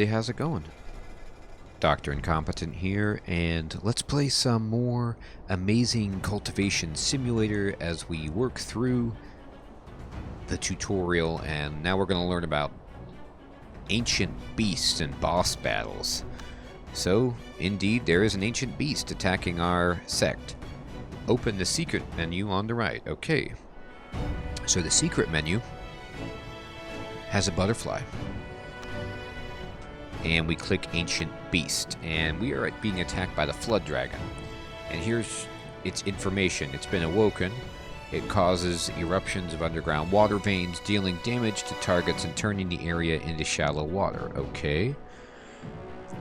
everybody, how's it going? Dr. Incompetent here, and let's play some more Amazing Cultivation Simulator as we work through the tutorial, and now we're going to learn about ancient beasts and boss battles. So, indeed, there is an ancient beast attacking our sect. Open the secret menu on the right. Okay. So the secret menu has a butterfly. And we click Ancient Beast, and we are being attacked by the Flood Dragon. And here's its information. It's been awoken. It causes eruptions of underground water veins, dealing damage to targets and turning the area into shallow water. Okay.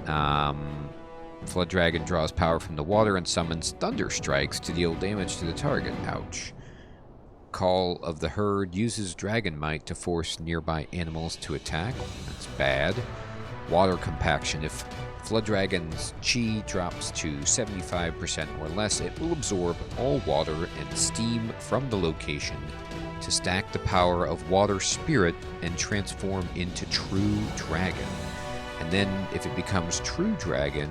Flood Dragon draws power from the water and summons thunder strikes to deal damage to the target. Ouch. Call of the Herd uses dragon might to force nearby animals to attack. That's bad. Water compaction. If Flood Dragon's chi drops to 75% or less, it will absorb all water and steam from the location to stack the power of Water Spirit and transform into True Dragon. And then if it becomes True Dragon,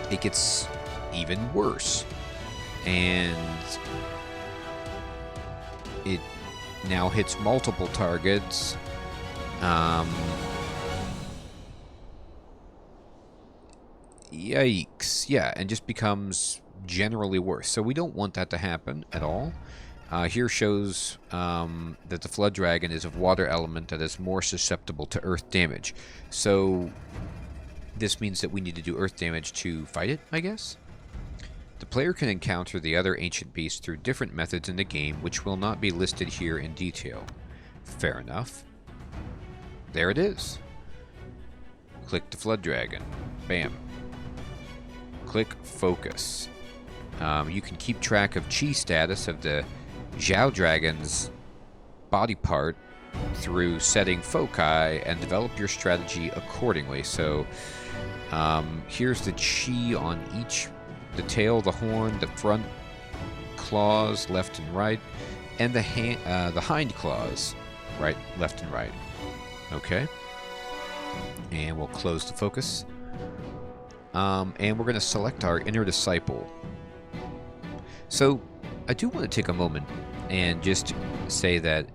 it gets even worse. And it now hits multiple targets. Yikes. Yeah, and just becomes generally worse. So we don't want that to happen at all. Here shows that the Flood Dragon is of water element that is more susceptible to earth damage. So this means that we need to do earth damage to fight it, I guess? The player can encounter the other ancient beasts through different methods in the game, which will not be listed here in detail. Fair enough. There it is. Click the Flood Dragon. Bam. Click Focus. You can keep track of chi status of the Zhao Dragon's body part through setting foci and develop your strategy accordingly. So here's the chi on each, the tail, the horn, the front claws, left and right, and the hind claws, right, left and right. Okay. And we'll close the focus. And we're going to select our inner disciple. So I do want to take a moment and just say that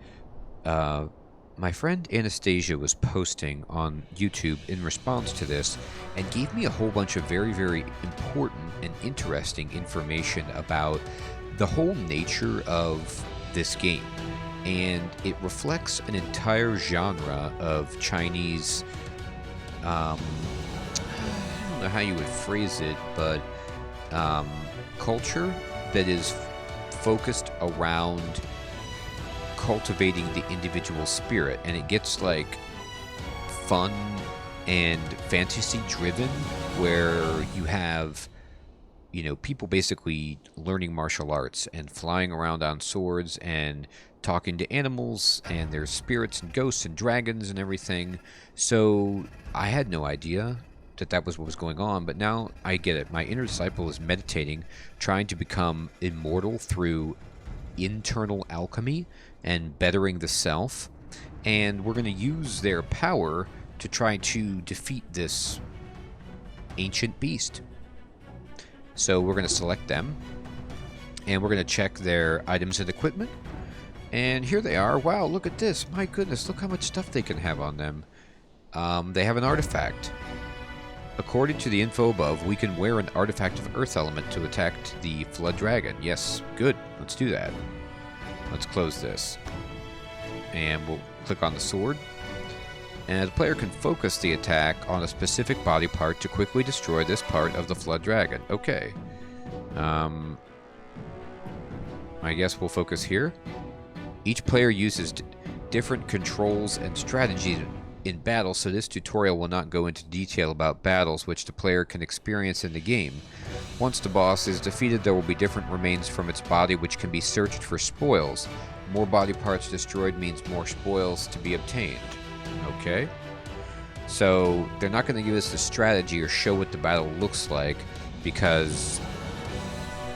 my friend Anastasia was posting on YouTube in response to this and gave me a whole bunch of very, very important and interesting information about the whole nature of this game. And it reflects an entire genre of Chinese, I don't know how you would phrase it, but culture that is focused around cultivating the individual spirit, and it gets like fun and fantasy driven, where you have, you know, people basically learning martial arts and flying around on swords and talking to animals, and there's spirits and ghosts and dragons and everything. So I had no idea that was what was going on, but now I get it. My inner disciple is meditating, trying to become immortal through internal alchemy and bettering the self, and we're going to use their power to try to defeat this ancient beast. So we're going to select them, and we're going to check their items and equipment, and here they are. Wow, look at this. My goodness, look how much stuff they can have on them. They have an artifact. According to the info above, we can wear an artifact of Earth element to attack the Flood Dragon. Yes, good. Let's do that. Let's close this. And we'll click on the sword. And the player can focus the attack on a specific body part to quickly destroy this part of the Flood Dragon. Okay. I guess we'll focus here. Each player uses different controls and strategies in battle, so this tutorial will not go into detail about battles which the player can experience in the game. Once the boss is defeated, there will be different remains from its body which can be searched for spoils. More body parts destroyed means more spoils to be obtained. Okay. So they're not going to give us the strategy or show what the battle looks like, because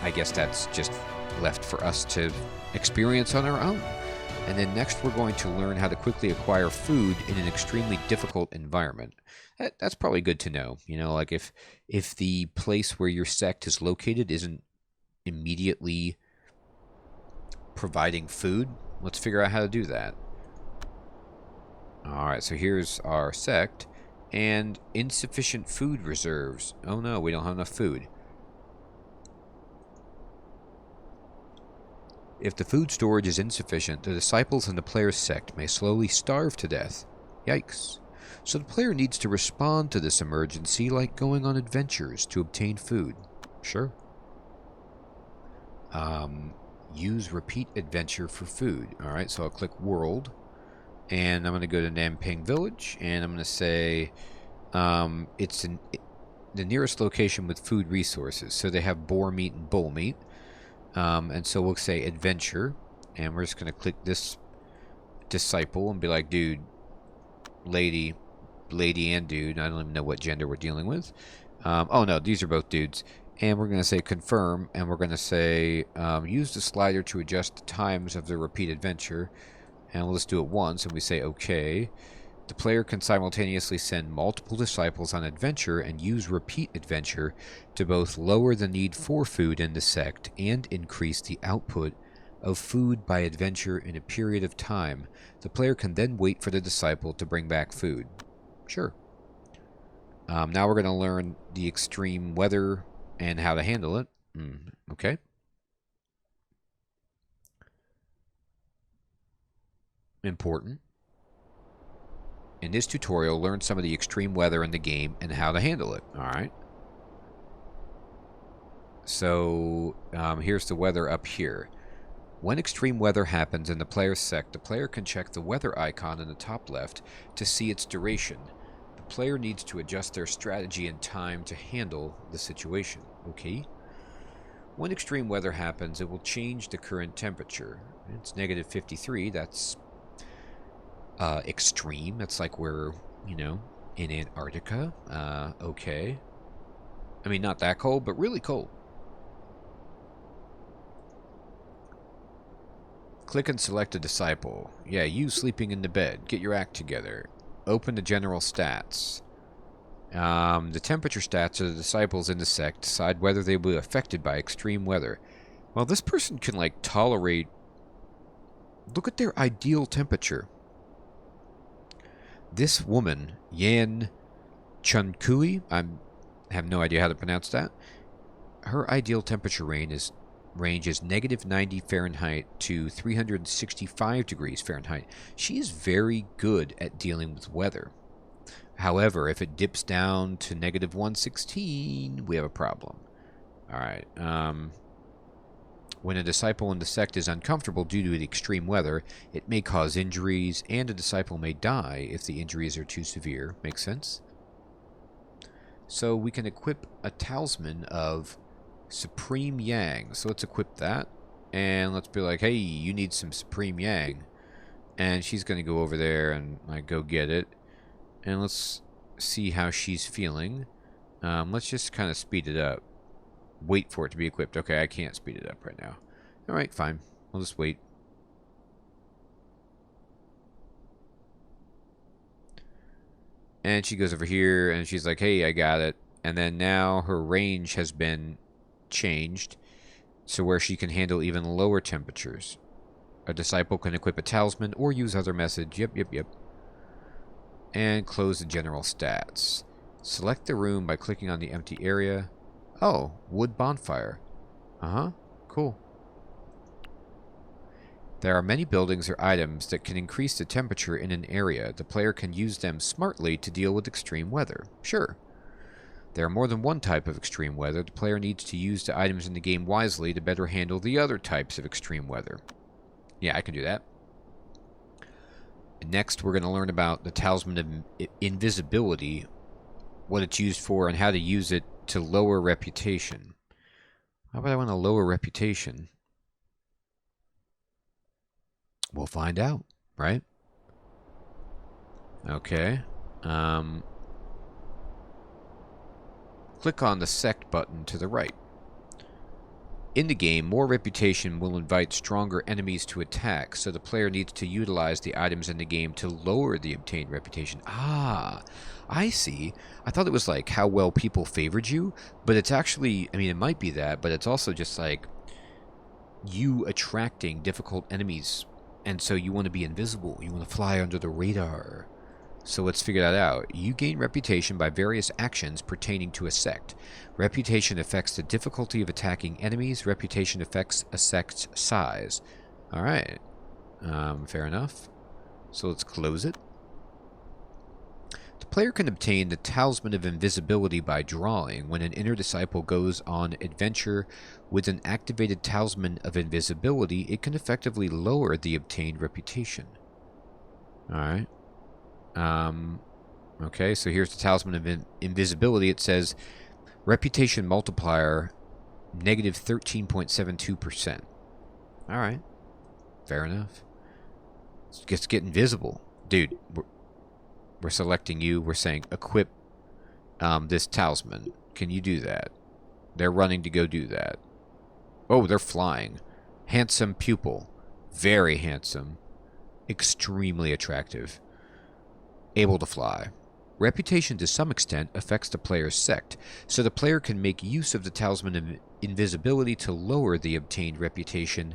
I guess that's just left for us to experience on our own. And then next we're going to learn how to quickly acquire food in an extremely difficult environment. That's probably good to know. You know, like if the place where your sect is located isn't immediately providing food, let's figure out how to do that. Alright, so here's our sect. And insufficient food reserves. Oh no, we don't have enough food. If the food storage is insufficient, the disciples in the player's sect may slowly starve to death. Yikes. So the player needs to respond to this emergency like going on adventures to obtain food. Sure. Use repeat adventure for food. Alright, so I'll click world. And I'm going to go to Namping Village. And I'm going to say it's the nearest location with food resources. So they have boar meat and bull meat. And so we'll say adventure, and we're just going to click this disciple and be like, dude, lady and dude. I don't even know what gender we're dealing with. Oh no, these are both dudes. And we're going to say confirm, and we're going to say use the slider to adjust the times of the repeat adventure. And we'll just do it once, and we say okay. The player can simultaneously send multiple disciples on adventure and use repeat adventure to both lower the need for food in the sect and increase the output of food by adventure in a period of time. The player can then wait for the disciple to bring back food. Sure. Now we're going to learn the extreme weather and how to handle it. Okay. Important. In this tutorial, learn some of the extreme weather in the game and how to handle it. Alright. So, here's the weather up here. When extreme weather happens in the player's sect, the player can check the weather icon in the top left to see its duration. The player needs to adjust their strategy and time to handle the situation. Okay? When extreme weather happens, it will change the current temperature. It's negative 53. That's extreme. That's like we're, you know, in Antarctica. Okay. I mean, not that cold, but really cold. Click and select a disciple. Yeah, you sleeping in the bed. Get your act together. Open the general stats. The temperature stats of the disciples in the sect decide whether they will be affected by extreme weather. Well, this person can, like, tolerate... Look at their ideal temperature. This woman, Yan Chunkui, I have no idea how to pronounce that. Her ideal temperature range is negative 90 Fahrenheit to 365 degrees Fahrenheit. She is very good at dealing with weather. However, if it dips down to negative 116, we have a problem. Alright, when a disciple in the sect is uncomfortable due to the extreme weather, it may cause injuries, and a disciple may die if the injuries are too severe. Makes sense? So we can equip a talisman of Supreme Yang. So let's equip that. And let's be like, hey, you need some Supreme Yang. And she's going to go over there and like go get it. And let's see how she's feeling. Let's just kind of speed it up. Wait for it to be equipped. Okay, I can't speed it up right now. Alright, fine. We'll just wait. And she goes over here, and she's like, hey, I got it. And then now her range has been changed, so where she can handle even lower temperatures. A disciple can equip a talisman or use other methods. Yep. And close the general stats. Select the room by clicking on the empty area. Oh, wood bonfire. Cool. There are many buildings or items that can increase the temperature in an area. The player can use them smartly to deal with extreme weather. Sure. There are more than one type of extreme weather. The player needs to use the items in the game wisely to better handle the other types of extreme weather. Yeah, I can do that. Next, we're going to learn about the Talisman of Invisibility, what it's used for, and how to use it to lower reputation. Why would I want to lower reputation? We'll find out, right? Okay. Click on the sect button to the right. In the game, more reputation will invite stronger enemies to attack, so the player needs to utilize the items in the game to lower the obtained reputation. Ah, I see. I thought it was like how well people favored you, but it's actually, I mean, it might be that, but it's also just like you attracting difficult enemies, and so you want to be invisible. You want to fly under the radar. So let's figure that out. You gain reputation by various actions pertaining to a sect. Reputation affects the difficulty of attacking enemies. Reputation affects a sect's size. Alright. Fair enough. So let's close it. The player can obtain the Talisman of Invisibility by drawing. When an inner disciple goes on adventure with an activated Talisman of Invisibility, it can effectively lower the obtained reputation. Alright. Okay, so here's the Talisman of Invisibility. It says reputation multiplier negative 13.72%. Alright. Fair enough. Let's get invisible. Dude, we're selecting you. We're saying equip this talisman. Can you do that? They're running to go do that. Oh, they're flying. Handsome pupil. Very handsome. Extremely attractive. Able to fly. Reputation to some extent affects the player's sect, so the player can make use of the Talisman of Invisibility to lower the obtained reputation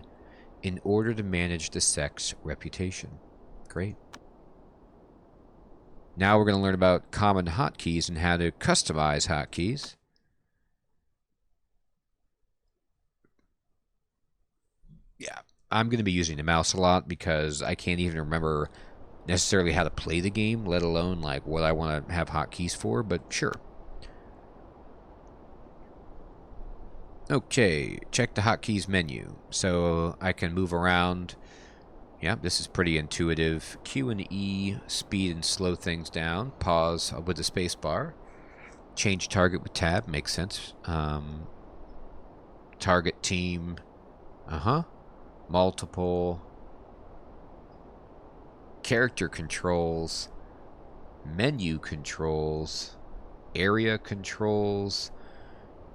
in order to manage the sect's reputation. Great. Now we're going to learn about common hotkeys and how to customize hotkeys. Yeah, I'm going to be using the mouse a lot because I can't even remember necessarily how to play the game, let alone like what I want to have hotkeys for, but sure. Okay, check the hotkeys menu. So I can move around. Yeah, this is pretty intuitive. Q and E, speed and slow things down. Pause with the space bar. Change target with tab, makes sense. Target team. Multiple. Character controls, menu controls, area controls,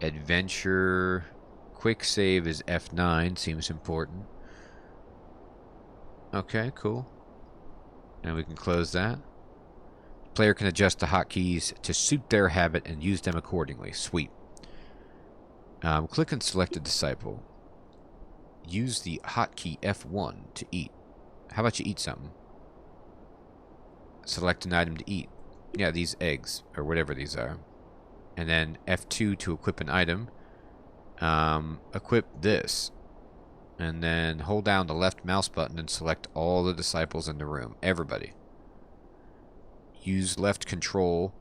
adventure, quick save is F9, seems important. Okay, cool. Now we can close that. Player can adjust the hotkeys to suit their habit and use them accordingly. Sweet. Click and select a disciple. Use the hotkey F1 to eat. How about you eat something? Select an item to eat. Yeah, these eggs, or whatever these are. And then F2 to equip an item. Equip this. And then hold down the left mouse button and select all the disciples in the room. Everybody. Use left control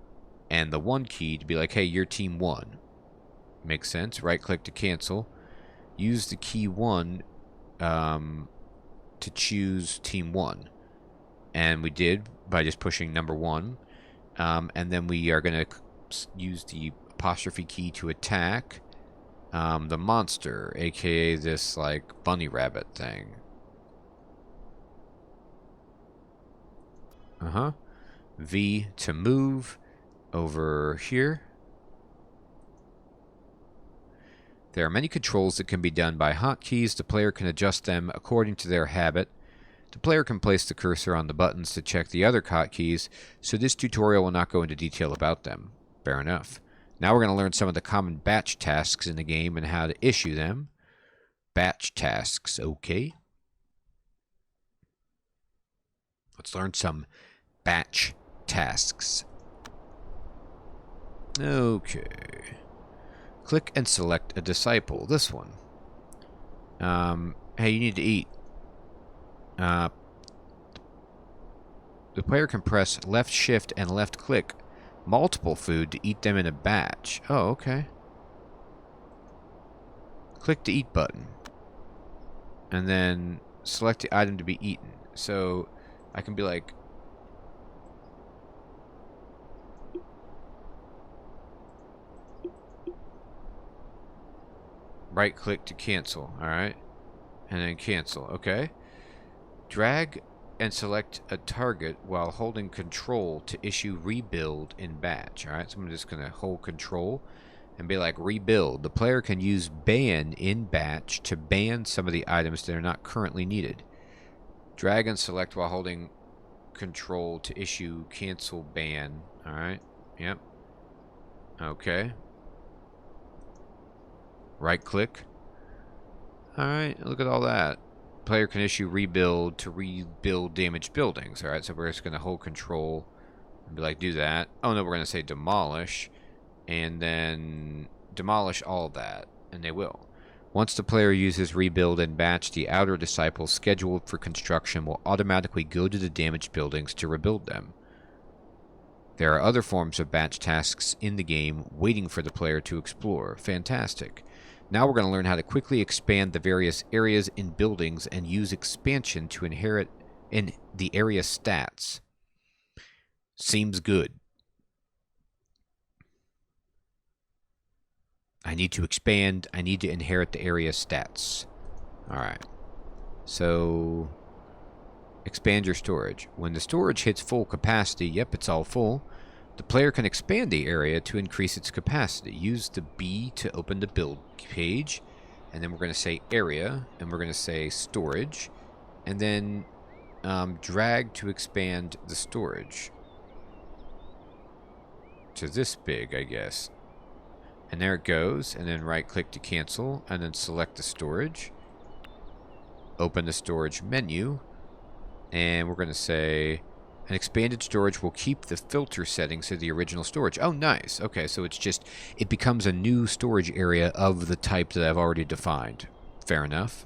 and the 1 key to be like, hey, you're team 1. Makes sense. Right click to cancel. Use the key 1 to choose team 1. And we did by just pushing number 1. And then we are going to use the apostrophe key to attack the monster, aka this like bunny rabbit thing. V to move over here. There are many controls that can be done by hotkeys. The player can adjust them according to their habit. The player can place the cursor on the buttons to check the other hotkeys, so this tutorial will not go into detail about them. Fair enough. Now we're going to learn some of the common batch tasks in the game and how to issue them. Batch tasks, okay. Let's learn some batch tasks. Okay. Click and select a disciple. This one. Hey, you need to eat. The player can press left shift and left click multiple food to eat them in a batch. Oh, okay. Click the eat button. And then select the item to be eaten. So I can be like, right click to cancel, alright? And then cancel, okay? Drag and select a target while holding control to issue rebuild in batch, alright? So I'm just going to hold control and be like, rebuild. The player can use ban in batch to ban some of the items that are not currently needed. Drag and select while holding control to issue cancel ban. Alright. Yep. Okay. Right click. Alright, look at all that. Player can issue rebuild to rebuild damaged buildings. Alright, so we're just going to hold control and be like, do that. Oh no, we're going to say demolish. And then demolish all of that. And they will. Once the player uses rebuild and batch, the outer disciples scheduled for construction will automatically go to the damaged buildings to rebuild them. There are other forms of batch tasks in the game waiting for the player to explore. Fantastic. Now we're going to learn how to quickly expand the various areas in buildings and use expansion to inherit in the area stats. Seems good. I need to expand. I need to inherit the area stats. Alright. So, expand your storage. When the storage hits full capacity, yep, it's all full, the player can expand the area to increase its capacity. Use the B to open the build page, and then we're going to say area, and we're going to say storage, and then drag to expand the storage to this big, I guess. And there it goes, and then right click to cancel, and then select the storage. Open the storage menu, and we're going to say an expanded storage will keep the filter settings to the original storage. Oh, nice. Okay, so it's just, it becomes a new storage area of the type that I've already defined. Fair enough.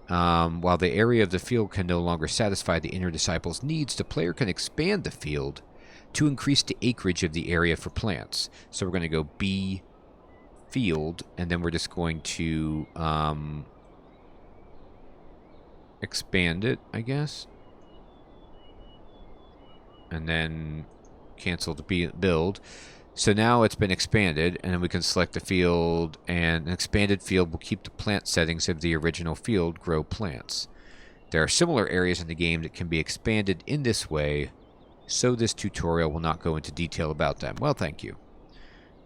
While the area of the field can no longer satisfy the inner disciple's needs, the player can expand the field to increase the acreage of the area for plants. So we're going to go B field, and then we're just going to expand it, I guess. And then cancel the build. So now it's been expanded, and then we can select the field, and an expanded field will keep the plant settings of the original field, grow plants. There are similar areas in the game that can be expanded in this way, so this tutorial will not go into detail about them. Well, thank you.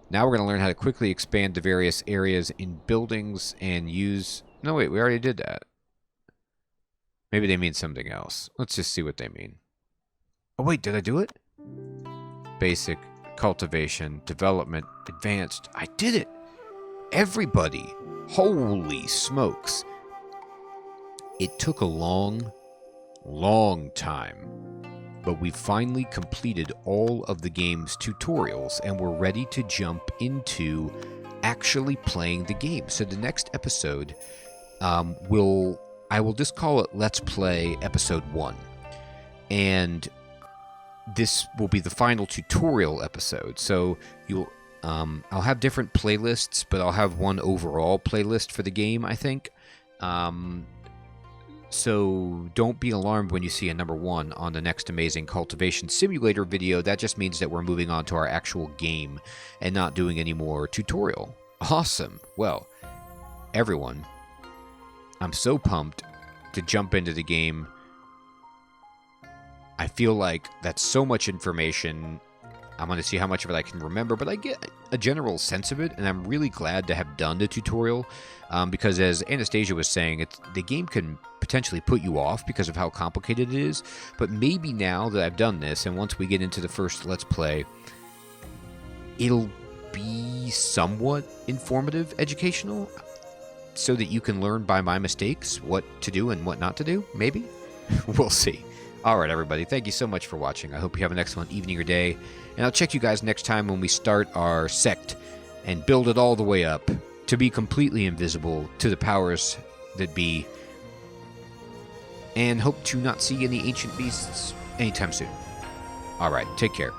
Now we're going to learn how to quickly expand the various areas in buildings and use... No, wait, we already did that. Maybe they mean something else. Let's just see what they mean. Oh, wait, did I do it? Basic, cultivation, development, advanced. I did it! Everybody! Holy smokes! It took a long, long time. But we finally completed all of the game's tutorials, and we're ready to jump into actually playing the game. So the next episode, I will just call it Let's Play Episode 1. And this will be the final tutorial episode. So I'll have different playlists, but I'll have one overall playlist for the game, I think. So don't be alarmed when you see a number 1 on the next Amazing Cultivation Simulator video. That just means that we're moving on to our actual game and not doing any more tutorial. Awesome. Well, everyone, I'm so pumped to jump into the game. I feel like that's so much information. I'm going to see how much of it I can remember, but I get a general sense of it, and I'm really glad to have done the tutorial, because as Anastasia was saying, the game can potentially put you off because of how complicated it is, but maybe now that I've done this, and once we get into the first Let's Play, it'll be somewhat informative, educational, so that you can learn by my mistakes what to do and what not to do, maybe? We'll see. Alright everybody, thank you so much for watching. I hope you have an excellent evening or day, and I'll check you guys next time when we start our sect and build it all the way up to be completely invisible to the powers that be, and hope to not see any ancient beasts anytime soon. Alright, take care.